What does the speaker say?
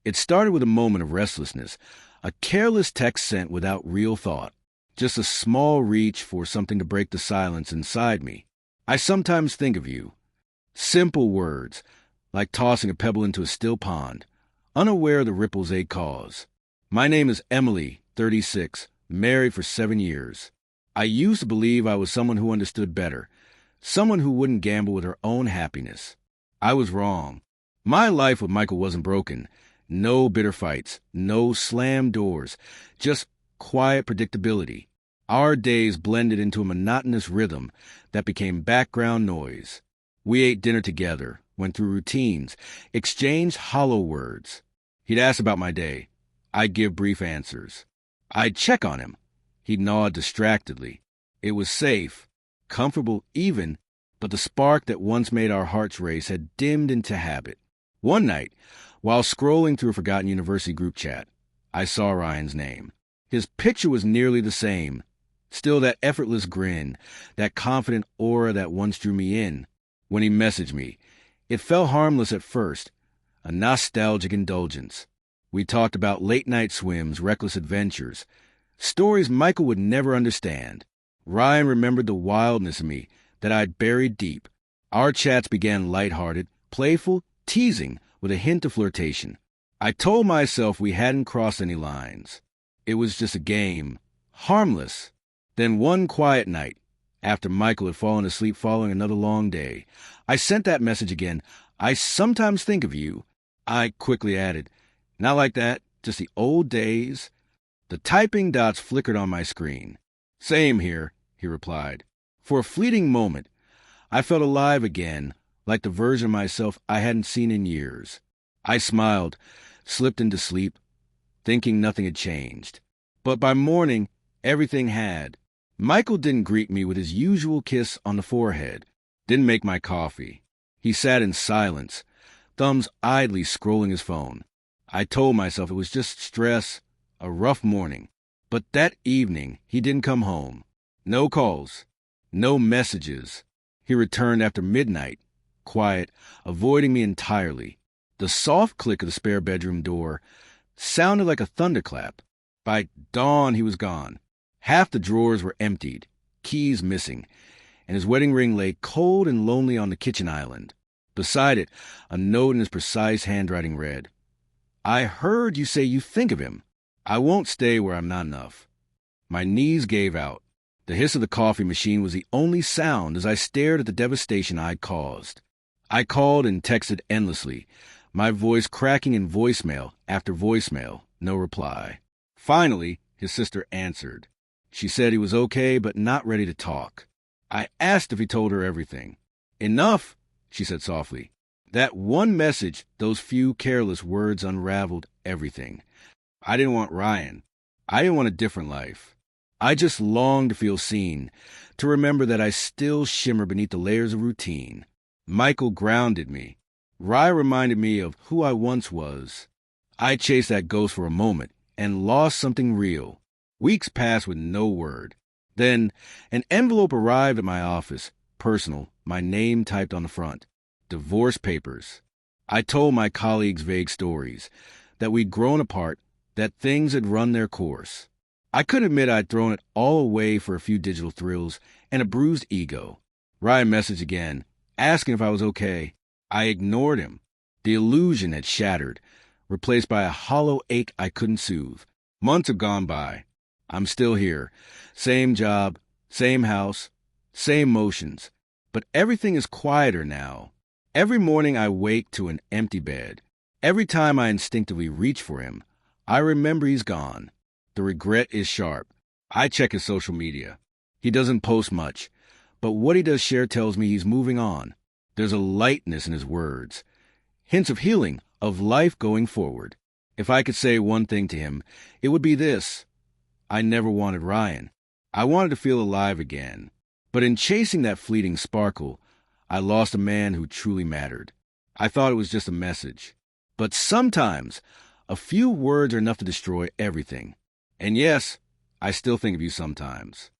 It started with a moment of restlessness, a careless text sent without real thought, just a small reach for something to break the silence inside me. I sometimes think of you. Simple words, like tossing a pebble into a still pond, unaware of the ripples they cause. My name is Emily, 36, married for 7 years. I used to believe I was someone who understood better, someone who wouldn't gamble with her own happiness. I was wrong. My life with Michael wasn't broken. No bitter fights, no slammed doors, just quiet predictability. Our days blended into a monotonous rhythm that became background noise. We ate dinner together, went through routines, exchanged hollow words. He'd ask about my day. I'd give brief answers. I'd check on him. He'd nod distractedly. It was safe, comfortable even, but the spark that once made our hearts race had dimmed into habit. One night, while scrolling through a forgotten university group chat, I saw Ryan's name. His picture was nearly the same. Still that effortless grin, that confident aura that once drew me in. When he messaged me, it felt harmless at first, a nostalgic indulgence. We talked about late-night swims, reckless adventures, stories Michael would never understand. Ryan remembered the wildness of me that I'd buried deep. Our chats began lighthearted, playful, teasing, with a hint of flirtation. I told myself we hadn't crossed any lines. It was just a game, harmless. Then one quiet night, after Michael had fallen asleep following another long day, I sent that message again. I sometimes think of you. I quickly added, not like that, just the old days. The typing dots flickered on my screen. Same here, he replied. For a fleeting moment, I felt alive again, like the version of myself I hadn't seen in years. I smiled, slipped into sleep, thinking nothing had changed. But by morning, everything had. Michael didn't greet me with his usual kiss on the forehead, didn't make my coffee. He sat in silence, thumbs idly scrolling his phone. I told myself it was just stress, a rough morning. But that evening, he didn't come home. No calls, no messages. He returned after midnight, quiet, avoiding me entirely. The soft click of the spare bedroom door sounded like a thunderclap. By dawn, he was gone. Half the drawers were emptied, keys missing, and his wedding ring lay cold and lonely on the kitchen island. Beside it, a note in his precise handwriting read, I heard you say you think of him. I won't stay where I'm not enough. My knees gave out. The hiss of the coffee machine was the only sound as I stared at the devastation I'd caused. I called and texted endlessly, my voice cracking in voicemail after voicemail, no reply. Finally, his sister answered. She said he was okay, but not ready to talk. I asked if he told her everything. Enough, she said softly. That one message, those few careless words unraveled everything. I didn't want Ryan. I didn't want a different life. I just longed to feel seen, to remember that I still shimmer beneath the layers of routine. Michael grounded me. Ryan reminded me of who I once was. I chased that ghost for a moment and lost something real. Weeks passed with no word. Then an envelope arrived at my office, personal, my name typed on the front. Divorce papers. I told my colleagues vague stories, that we'd grown apart, that things had run their course. I could admit I'd thrown it all away for a few digital thrills and a bruised ego. Ryan messaged again, asking if I was okay. I ignored him. The illusion had shattered, replaced by a hollow ache I couldn't soothe. Months have gone by. I'm still here. Same job, same house, same motions. But everything is quieter now. Every morning I wake to an empty bed. Every time I instinctively reach for him, I remember he's gone. The regret is sharp. I check his social media. He doesn't post much, but what he does share tells me he's moving on. There's a lightness in his words, hints of healing, of life going forward. If I could say one thing to him, it would be this. I never wanted Ryan. I wanted to feel alive again. But in chasing that fleeting sparkle, I lost a man who truly mattered. I thought it was just a message. But sometimes, a few words are enough to destroy everything. And yes, I still think of you sometimes.